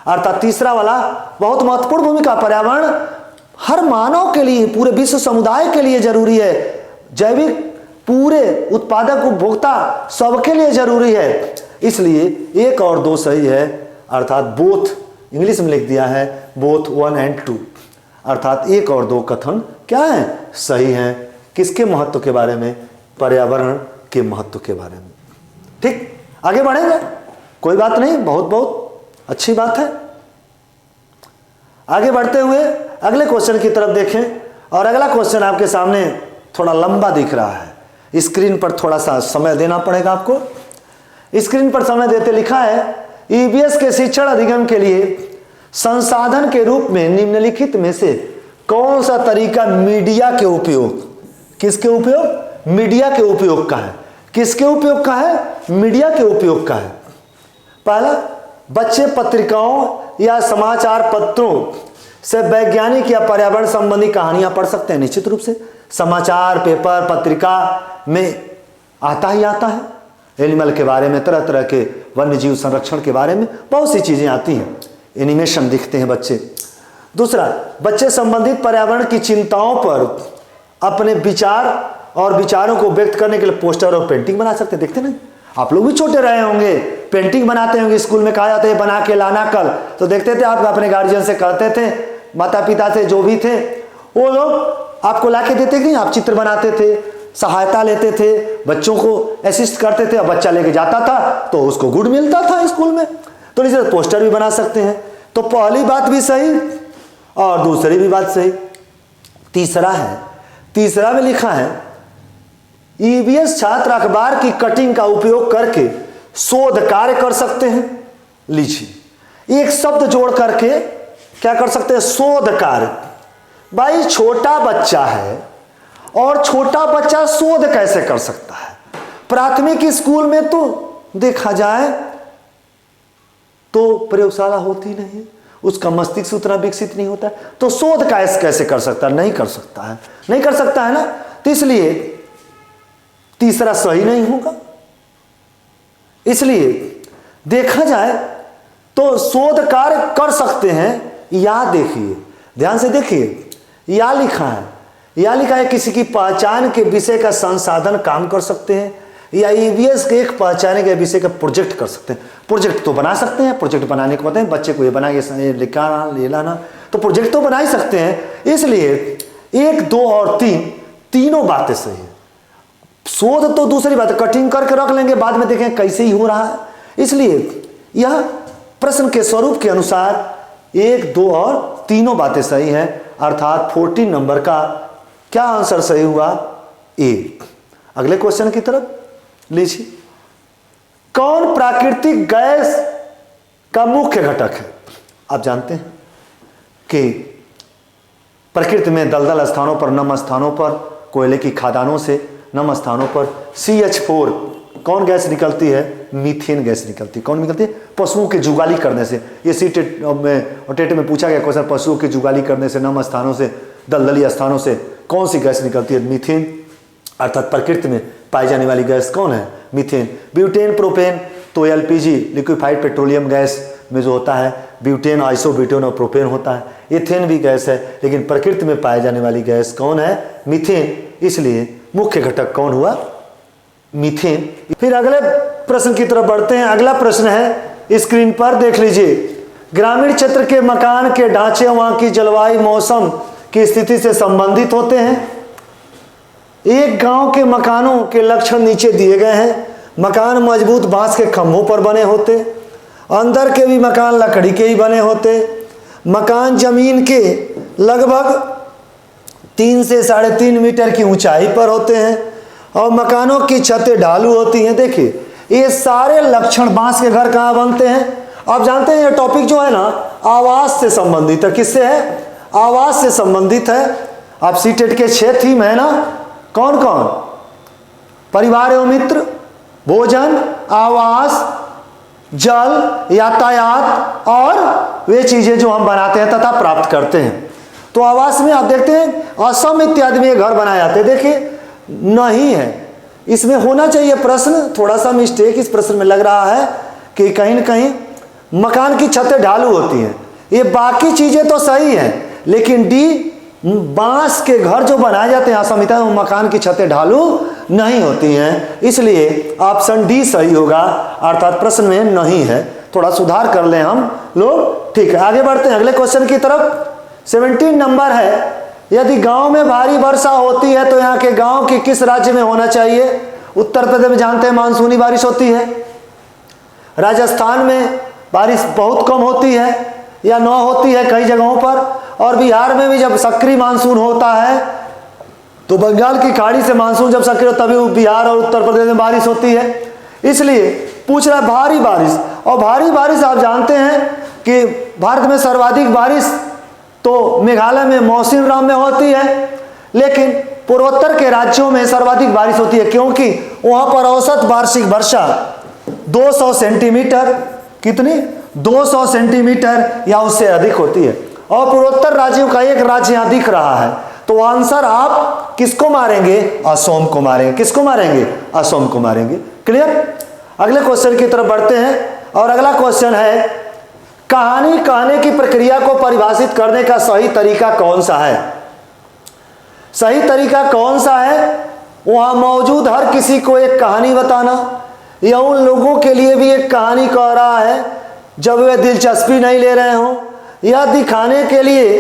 अर्थात तीसरा वाला बहुत महत्वपूर्ण भूमिका, पर्यावरण हर मानव के लिए, पूरे विश्व समुदाय के लिए जरूरी है। जैविक पूरे उत्पादक उपभोक्ता सबके लिए जरूरी है। इसलिए 1 और 2 सही है। अर्थात बोथ, इंग्लिश में लिख दिया है बोथ 1 and 2, अर्थात 1 और 2 कथन क्या है? सही है। किसके महत्व के बारे में? पर्यावरण के महत्व के बारे में। ठीक, आगे बढ़ेंगे, कोई बात नहीं, बहुत बहुत अच्छी बात है। आगे बढ़ते हुए अगले क्वेश्चन की तरफ देखें। और अगला क्वेश्चन आपके सामने थोड़ा लंबा दिख रहा है। स्क्रीन पर थोड़ा सा समय देना पड़ेगा आपको। स्क्रीन पर समय देते लिखा है ईवीएस के शिक्षण अधिगम के लिए संसाधन के रूप में निम्नलिखित में से कौन सा तरीका मीडिया के उपयोग, किसके उपयोग? मीडिया के उपयोग का है। किसके उपयोग का है? मीडिया के उपयोग का है। पहला, बच्चे पत्रिकाओं या समाचार पत्रों से वैज्ञानिक या पर्यावरण संबंधी कहानियां पढ़ सकते हैं। निश्चित रूप से समाचार, पेपर, पत्रिका में आता ही आता है। एनिमल के बारे में, तरह तरह के वन्य जीव संरक्षण के बारे में बहुत सी चीजें आती हैं। एनिमेशन दिखते हैं बच्चे। दूसरा, बच्चे संबंधित पर्यावरण की चिंताओं पर अपने विचार और विचारों को व्यक्त करने के लिए पोस्टर और पेंटिंग बना सकते हैं। देखते नहीं, आप लोग भी छोटे रहे होंगे, पेंटिंग बनाते होंगे। स्कूल में कहा जाता है बना के लाना कल, तो देखते थे आप अपने गार्जियन से कहते थे, माता पिता से जो भी थे वो लोग आपको ला के देते कि आप चित्र बनाते थे, सहायता लेते थे, बच्चों को असिस्ट करते थे। और बच्चा लेके जाता था तो उसको गुड मिलता था स्कूल में। तो इसे पोस्टर भी बना सकते हैं। तो पहली बात भी सही और दूसरी भी बात सही। तीसरा है, तीसरा में लिखा है ईवीएस छात्र अखबार की कटिंग का उपयोग करके शोध कार्य कर सकते हैं। लीजिए, एक शब्द जोड़ करके क्या कर सकते हैं? शोध कार्य। भाई, छोटा बच्चा है और छोटा बच्चा शोध कैसे कर सकता है? प्राथमिक स्कूल में तो देखा जाए तो प्रयोगशाला होती नहीं, उसका मस्तिष्क उतना विकसित नहीं होता है, तो शोध कैसे कर सकता है? नहीं कर सकता है, नहीं कर सकता है ना। तो इसलिए तीसरा सही नहीं होगा। इसलिए देखा जाए तो शोध कार्य कर सकते हैं। या देखिए, ध्यान से देखिए, या लिखा है, या लिखा है किसी की पहचान के विषय का संसाधन काम कर सकते हैं, या ईवीएस के एक पहचाने के विषय का प्रोजेक्ट कर सकते हैं। प्रोजेक्ट तो बना सकते हैं, प्रोजेक्ट बनाने को बताएं बच्चे को, ये बना के लिखाना, ले लाना, तो प्रोजेक्ट तो बना ही सकते हैं। इसलिए 1, 2 और 3 तीनों बातें सही है। शोध तो दूसरी बात, कटिंग करके रख लेंगे, बाद में देखें कैसे ही हो रहा है। इसलिए यह प्रश्न के स्वरूप के अनुसार 1, 2 और तीनों बातें सही हैं। अर्थात 14 नंबर का क्या आंसर सही हुआ? ए। अगले क्वेश्चन की तरफ लीजिए। कौन प्राकृतिक गैस का मुख्य घटक है? आप जानते हैं कि प्रकृति में दलदल स्थानों पर, नम स्थानों पर, कोयले की खदानों से नम स्थानों पर CH4 कौन गैस निकलती है? मीथेन गैस निकलती है। कौन निकलती है? पशुओं की जुगाली करने से। ये सी टेट में पूछा गया क्वेश्चन, पशुओं की जुगाली करने से, नम स्थानों से, दलदली स्थानों से कौन सी गैस निकलती है? मीथेन। अर्थात प्रकृति में पाई जाने वाली गैस कौन है? मीथेन। ब्यूटेन, प्रोपेन तो LPG लिक्विफाइड पेट्रोलियम गैस में जो होता है, ब्यूटेन, आइसोब्यूटेन और प्रोपेन होता है। एथेन भी गैस है, लेकिन प्रकृति में पाई जाने वाली गैस कौन है? मीथेन। इसलिए मुख्य घटक कौन हुआ? मीथेन। फिर अगले प्रश्न की तरफ बढ़ते हैं। अगला प्रश्न है, स्क्रीन पर देख लीजिए। ग्रामीण क्षेत्र के मकान के ढांचे वहां की जलवायु मौसम की स्थिति से संबंधित होते हैं। एक गांव के मकानों के लक्षण नीचे दिए गए हैं। मकान मजबूत बांस के खंभों पर बने होते, अंदर के भी मकान लकड़ी के ही बने होते, मकान जमीन के लगभग 3 से 3.5 मीटर की ऊंचाई पर होते हैं और मकानों की छतें ढालू होती हैं। देखिए ये सारे लक्षण, बांस के घर कहाँ बनते हैं? आप जानते हैं ये टॉपिक जो है ना आवास से संबंधित है। किससे है? आवास से संबंधित है। आप सीटेट के 6 थीम है ना, कौन कौन? परिवार एवं मित्र, भोजन, आवास, जल, यातायात और वे चीजें जो हम बनाते हैं तथा प्राप्त करते हैं। तो आवास में आप देखते हैं असम इत्यादि में घर बनाए जाते हैं। देखिए नहीं है, इसमें होना चाहिए प्रश्न, थोड़ा सा मिस्टेक इस प्रश्न में लग रहा है कि कहीं न कहीं मकान की छतें ढालू होती हैं। ये बाकी चीजें तो सही हैं, लेकिन डी बांस के घर जो बनाए जाते हैं असम में मकान की छतें ढालू नहीं होती हैं, इसलिए ऑप्शन डी सही होगा, अर्थात प्रश्न में नहीं है। थोड़ा सुधार कर लें हम लोग। ठीक है, आगे बढ़ते हैं अगले क्वेश्चन की तरफ। 17 नंबर है, यदि गांव में भारी वर्षा होती है तो यहाँ के गांव की किस राज्य में होना चाहिए? उत्तर प्रदेश में जानते हैं मानसूनी बारिश होती है, राजस्थान में बारिश बहुत कम होती है या न होती है कई जगहों पर, और बिहार में भी जब सक्रिय मानसून होता है तो बंगाल की खाड़ी से मानसून जब सक्रिय होता है तभी बिहार और उत्तर प्रदेश में बारिश होती है। इसलिए पूछ रहा है भारी बारिश, और भारी बारिश आप जानते हैं कि भारत में सर्वाधिक बारिश तो मेघालय में मौसिनराम में होती है, लेकिन पूर्वोत्तर के राज्यों में सर्वाधिक बारिश होती है क्योंकि वहां पर औसत वार्षिक वर्षा 200 सेंटीमीटर, कितनी? 200 सेंटीमीटर या उससे अधिक होती है, और पूर्वोत्तर राज्यों का एक राज्य यहां दिख रहा है। तो आंसर आप किसको मारेंगे? असम को मारेंगे। किसको मारेंगे? असम को मारेंगे। क्लियर? अगले क्वेश्चन की तरफ बढ़ते हैं, और अगला क्वेश्चन है, कहानी कहने की प्रक्रिया को परिभाषित करने का सही तरीका कौन सा है? सही तरीका कौन सा है? वहां मौजूद हर किसी को एक कहानी बताना, या उन लोगों के लिए भी एक कहानी कह रहा है जब वे दिलचस्पी नहीं ले रहे हों, या दिखाने के लिए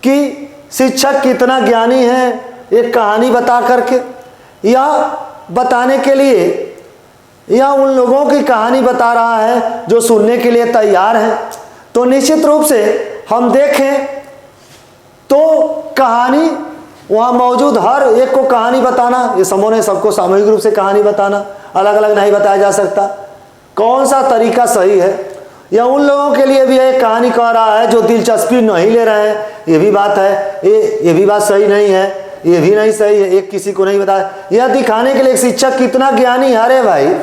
कि शिक्षक कितना ज्ञानी है एक कहानी बता करके, या बताने के लिए, या उन लोगों की कहानी बता रहा है जो सुनने के लिए तैयार हैं। तो निश्चित रूप से हम देखें तो कहानी, वहाँ मौजूद हर एक को कहानी बताना, ये समूह ने सबको सामूहिक रूप से कहानी बताना, अलग अलग नहीं बताया जा सकता। कौन सा तरीका सही है? या उन लोगों के लिए भी एक कहानी कह रहा है जो दिलचस्पी नहीं ले रहे हैं, ये भी बात है, ये भी बात सही नहीं है, ये भी नहीं सही है, एक किसी को नहीं बताया। यह दिखाने के लिए शिक्षक कितना ज्ञानी है, अरे भाई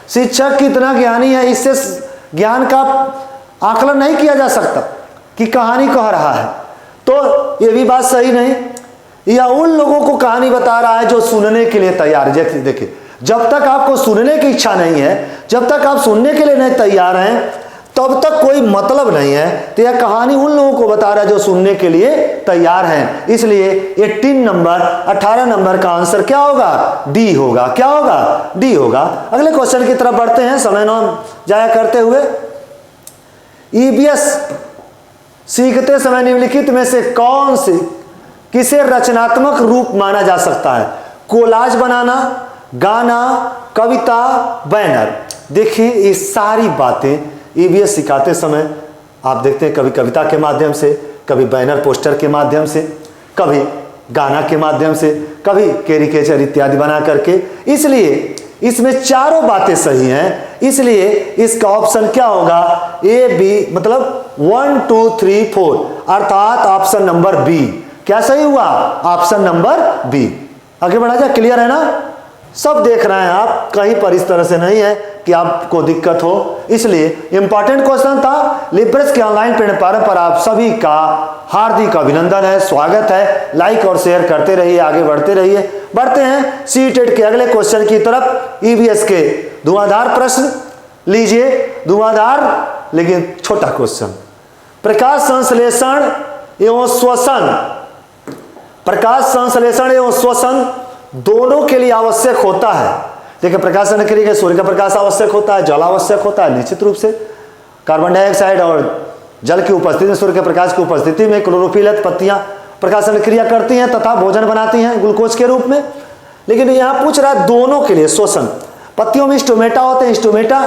शिक्षक कितना ज्ञानी है, इससे ज्ञान का आकलन नहीं किया जा सकता कि कहानी कह रहा है, तो ये भी बात सही नहीं। या उन लोगों को कहानी बता रहा है जो सुनने के लिए तैयार है। देखिए जब तक आपको सुनने की इच्छा नहीं है, जब तक आप सुनने के लिए नहीं तैयार हैं, तब तक कोई मतलब नहीं है। तो यह कहानी उन लोगों को बता रहा है जो सुनने के लिए तैयार हैं। इसलिए 18 नंबर का आंसर क्या होगा? डी होगा। क्या होगा? डी होगा। अगले क्वेश्चन की तरफ बढ़ते हैं समय न जाया करते हुए। ईवीएस सीखते समय निम्नलिखित में से कौन से किसे रचनात्मक रूप माना जा सकता है? कोलाज बनाना, गाना, कविता, बैनर। देखिए ये सारी बातें ईवीएस सिखाते समय आप देखते हैं, कभी कविता के माध्यम से, कभी बैनर पोस्टर के माध्यम से, कभी गाना के माध्यम से, कभी कैरिकेचर इत्यादि बना करके। इसलिए इसमें चारों बातें सही हैं, इसलिए इसका ऑप्शन क्या होगा? ए बी, मतलब 1 2 3 4, अर्थात ऑप्शन नंबर बी। क्या सही हुआ? Option number B. आगे बढ़ा जाए। क्लियर है ना? सब देख रहे हैं आप, कहीं पर इस तरह से नहीं है कि आपको दिक्कत हो। इसलिए इंपॉर्टेंट क्वेश्चन था। लिब्रस के ऑनलाइन प्लेटफॉर्म पर आप सभी का हार्दिक अभिनंदन है, स्वागत है। लाइक और शेयर करते रहिए, आगे बढ़ते रहिए। बढ़ते हैं सीटेट के अगले क्वेश्चन की तरफ। ईवीएस के धुआंधार प्रश्न लीजिए, धुआंधार लेकिन छोटा क्वेश्चन। प्रकाश संश्लेषण एवं श्वसन, प्रकाश संश्लेषण एवं श्वसन दोनों के लिए आवश्यक होता है। देखिए प्रकाशन क्रिया के सूर्य का प्रकाश आवश्यक होता है, जल आवश्यक होता है निश्चित रूप से। कार्बन डाइऑक्साइड और जल की उपस्थिति में, सूर्य के प्रकाश की उपस्थिति में क्लोरोफिल पत्तियां प्रकाशन क्रिया करती हैं तथा भोजन बनाती हैं ग्लूकोज के रूप में। लेकिन यहाँ पूछ रहा है दोनों के लिए शोषण। पत्तियों में स्टोमेटा होते हैं, स्टोमेटा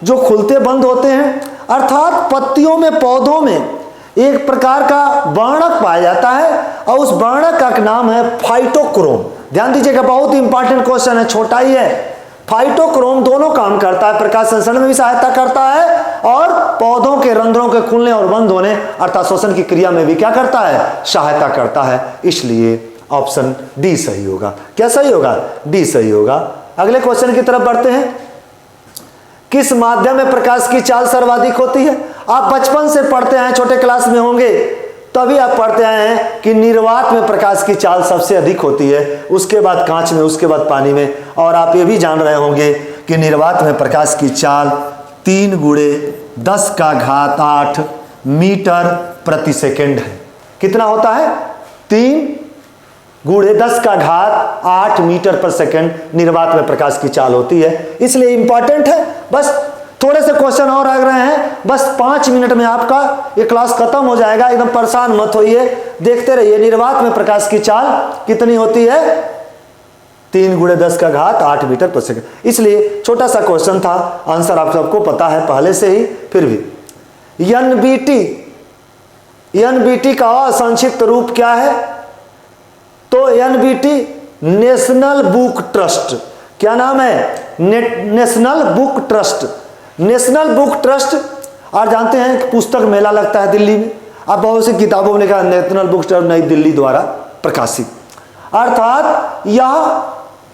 जो खुलते बंद होते हैं, अर्थात पत्तियों में, पौधों में एक प्रकार का वर्णक पाया जाता है और उस वर्णक का नाम है फाइटोक्रोम। ध्यान दीजिएगा, बहुत ही इंपॉर्टेंट क्वेश्चन है, छोटा ही है। फाइटोक्रोम दोनों काम करता है, प्रकाश संश्लेषण में भी सहायता करता है और पौधों के रंध्रों के खुलने और बंद होने अर्थात श्वसन की क्रिया में भी क्या करता है, सहायता करता है। इसलिए ऑप्शन डी सही होगा। क्या सही होगा? डी सही होगा। अगले क्वेश्चन की तरफ बढ़ते हैं। किस माध्यम में प्रकाश की चाल सर्वाधिक होती है? आप बचपन से पढ़ते आए, छोटे क्लास में होंगे तभी आप पढ़ते आए हैं कि निर्वात में प्रकाश की चाल सबसे अधिक होती है, उसके बाद कांच में, उसके बाद पानी में। और आप ये भी जान रहे होंगे कि निर्वात में प्रकाश की चाल 3 × 10⁸ मीटर प्रति सेकेंड है। कितना होता है? 3 × 10⁸ मीटर पर सेकेंड निर्वात में प्रकाश की चाल होती है। इसलिए इंपॉर्टेंट है। बस थोड़े से क्वेश्चन और आ रहे हैं, बस 5 मिनट में आपका ये क्लास खत्म हो जाएगा। एकदम परेशान मत होइए, देखते रहिए। निर्वात में प्रकाश की चाल कितनी होती है? 3 × 10⁸ मीटर पर सेकेंड। इसलिए छोटा सा क्वेश्चन था, आंसर आप सबको पता है पहले से ही, फिर भी। एनबीटी का संक्षिप्त रूप क्या है? तो एनबीटी नेशनल बुक ट्रस्ट। क्या नाम है? National book trust. National book trust, आप जानते हैं कि पुस्तक मेला लगता है दिल्ली में। आप बहुत सी किताबों ने कहा नेशनल बुक ट्रस्ट नई दिल्ली द्वारा प्रकाशित, अर्थात यह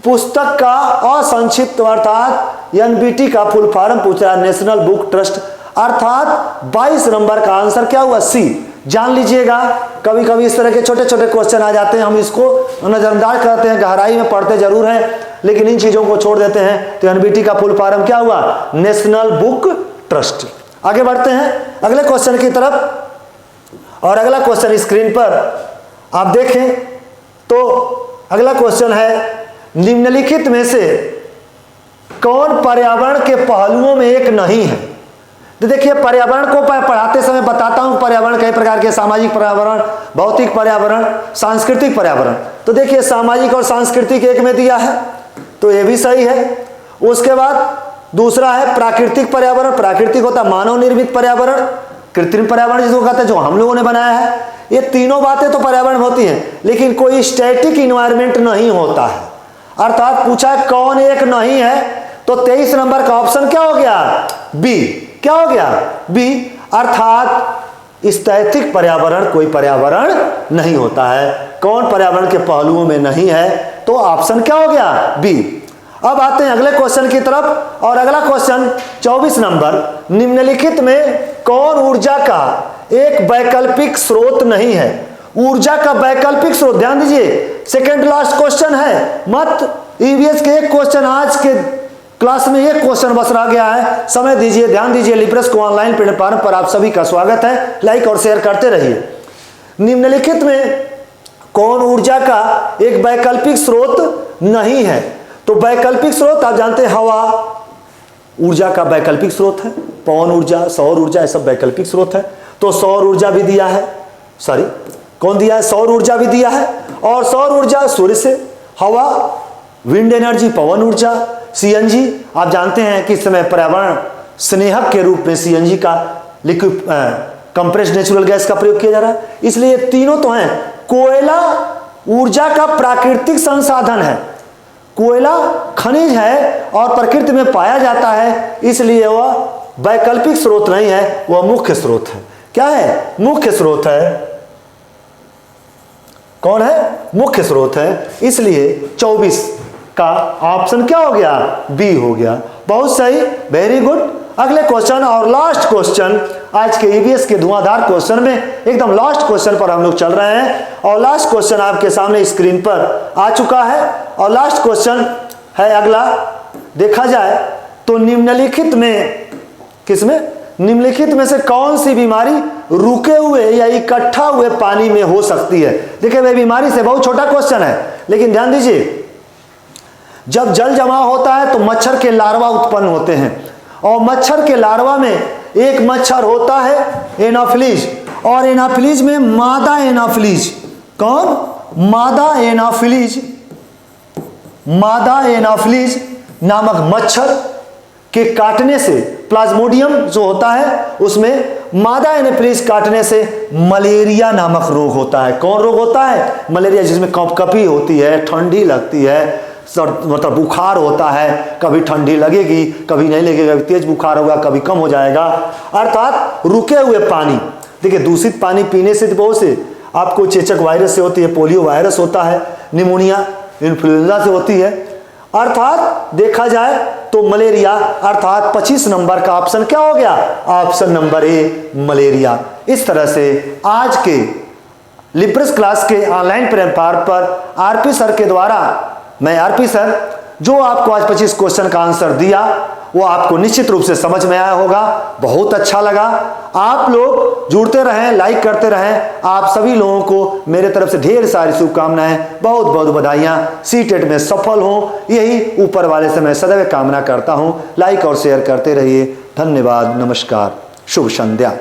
पुस्तक का असंक्षिप्त अर्थात एनबीटी का फुल फॉर्म पूछ रहा है, नेशनल बुक ट्रस्ट। अर्थात 22 नंबर का आंसर क्या हुआ? सी। जान लीजिएगा, कभी कभी इस तरह के छोटे छोटे क्वेश्चन आ जाते हैं, हम इसको नजरअंदाज करते हैं, गहराई में पढ़ते जरूर हैं लेकिन इन चीजों को छोड़ देते हैं। तो एनबीटी का फुल फॉर्म क्या हुआ? National book trust. आगे बढ़ते हैं अगले क्वेश्चन की तरफ। और अगला क्वेश्चन स्क्रीन पर आप देखें तो अगला क्वेश्चन है, निम्नलिखित में से कौन पर्यावरण के पहलुओं में एक नहीं है? तो देखिए, पर्यावरण को पढ़ाते समय बताता हूं पर्यावरण कई प्रकार के, सामाजिक पर्यावरण, भौतिक पर्यावरण, सांस्कृतिक पर्यावरण। तो देखिए, सामाजिक और सांस्कृतिक एक में दिया है तो ये भी सही है। उसके बाद दूसरा है प्राकृतिक पर्यावरण। प्राकृतिक होता है मानव निर्मित पर्यावरण, कृत्रिम पर्यावरण जिसको कहते हैं जो हम लोगों ने बनाया है। ये तीनों बातें तो पर्यावरण होती हैं, लेकिन कोई स्टैटिक इन्वायरमेंट नहीं होता है। अर्थात पूछा है कौन एक नहीं है, तो 23 नंबर का ऑप्शन क्या हो गया? बी। क्या हो गया? बी। अर्थात स्थैतिक पर्यावरण कोई पर्यावरण नहीं होता है। कौन पर्यावरण के पहलुओं में नहीं है? तो ऑप्शन क्या हो गया? बी। अब आते हैं अगले क्वेश्चन की तरफ। और अगला क्वेश्चन 24 नंबर, निम्नलिखित में कौन ऊर्जा का एक वैकल्पिक स्रोत नहीं है? ऊर्जा का वैकल्पिक स्रोत, ध्यान दीजिए, सेकंड लास्ट क्वेश्चन है। मत ईवीएस के एक क्वेश्चन, आज के क्लास में एक क्वेश्चन बस रह गया है, समय दीजिए, ध्यान दीजिए। लिप्रेस को ऑनलाइन प्लेटफॉर्म पर आप सभी का स्वागत है, लाइक और शेयर करते रहिए। निम्नलिखित में कौन ऊर्जा का एक वैकल्पिक स्रोत नहीं है? तो वैकल्पिक स्रोत आप जानते हैं हवा ऊर्जा का वैकल्पिक स्रोत है, पवन ऊर्जा, सौर ऊर्जा, ये सब वैकल्पिक स्रोत है। तो सौर ऊर्जा भी दिया है, सॉरी कौन दिया है? सौर ऊर्जा भी दिया है। और सौर ऊर्जा सूर्य से, हवा, विंड एनर्जी, पवन ऊर्जा, सीएनजी। आप जानते हैं कि इस समय पर्यावरण स्नेहक के रूप में सीएनजी का लिक्विड कंप्रेस्ड नेचुरल गैस का प्रयोग किया जा रहा है। इसलिए तीनों तो हैं। कोयला ऊर्जा का प्राकृतिक संसाधन है, कोयला खनिज है और प्रकृति में पाया जाता है, इसलिए वह वैकल्पिक स्रोत नहीं है, वह मुख्य स्रोत है। क्या है? मुख्य स्रोत है। कौन है? मुख्य स्रोत है। इसलिए 24 का ऑप्शन क्या हो गया? बी हो गया। बहुत सही, वेरी गुड। अगले क्वेश्चन और लास्ट क्वेश्चन आज के ईवीएस के धुआंधार क्वेश्चन में, एकदम लास्ट क्वेश्चन पर हम लोग चल रहे हैं। और लास्ट क्वेश्चन आपके सामने स्क्रीन पर आ चुका है। और लास्ट क्वेश्चन है अगला, देखा जाए तो निम्नलिखित में, किसमें? निम्नलिखित में से कौन सी बीमारी रुके हुए या इकट्ठा हुए पानी में हो सकती है? देखिए, वह बीमारी से बहुत छोटा क्वेश्चन है, लेकिन ध्यान दीजिए, जब जल जमा होता है तो मच्छर के लार्वा उत्पन्न होते हैं, और मच्छर के लार्वा में एक मच्छर होता है एनाफिलीज, और एनाफिलीज में मादा एनाफिलीज, कौन? मादा एनाफिलीज, मादा एनाफिलीज नामक मच्छर के काटने से, प्लाज्मोडियम जो होता है उसमें मादा एनाफिलीज काटने से मलेरिया नामक रोग होता है। कौन रोग होता है? मलेरिया, जिसमें कपकपी होती है, ठंडी लगती है, मतलब बुखार होता है, कभी ठंडी लगेगी कभी नहीं लगेगी, कभी तेज बुखार होगा कभी कम हो जाएगा। अर्थात रुके हुए पानी, देखिए दूषित पानी पीने से बहुत से आपको चेचक वायरस से होती है, पोलियो वायरस होता है, निमोनिया इन्फ्लुएंजा से होती है। अर्थात देखा जाए तो मलेरिया, अर्थात 25 नंबर का ऑप्शन क्या हो गया? Option number A, malaria. इस तरह से आज के लिब्रिस क्लास के ऑनलाइन प्लेटफॉर्म पर आरपी सर के द्वारा, मैं आरपी सर जो आपको आज 25 क्वेश्चन का आंसर दिया वो आपको निश्चित रूप से समझ में आया होगा, बहुत अच्छा लगा। आप लोग जुड़ते रहें, लाइक करते रहें। आप सभी लोगों को मेरे तरफ से ढेर सारी शुभकामनाएं, बहुत बहुत बधाइयां। सीटेट में सफल हो यही ऊपर वाले से मैं सदैव कामना करता हूं। लाइक और शेयर करते रहिए। धन्यवाद, नमस्कार, शुभ संध्या।